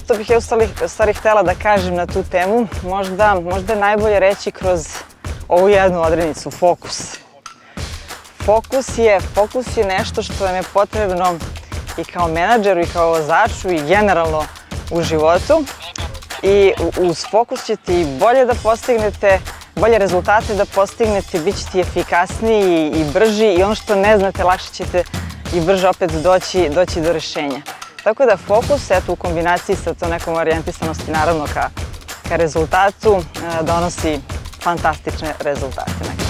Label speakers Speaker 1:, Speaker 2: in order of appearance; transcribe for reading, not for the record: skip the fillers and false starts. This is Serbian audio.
Speaker 1: što bih ja u stvari htjela da kažem na tu temu, možda je najbolje reći kroz ovu jednu odrednicu, fokus. Fokus je nešto što vam je potrebno i kao menadžeru i kao vozaču i generalno u životu. I uz fokus ćete i bolje da postignete, bolje rezultate da postignete, bit ćete efikasniji i brži i ono što ne znate lakše ćete i brže opet doći do rešenja. Tako da fokus, eto u kombinaciji sa to nekom orijentisanosti naravno ka rezultatu, donosi fantastične rezultate.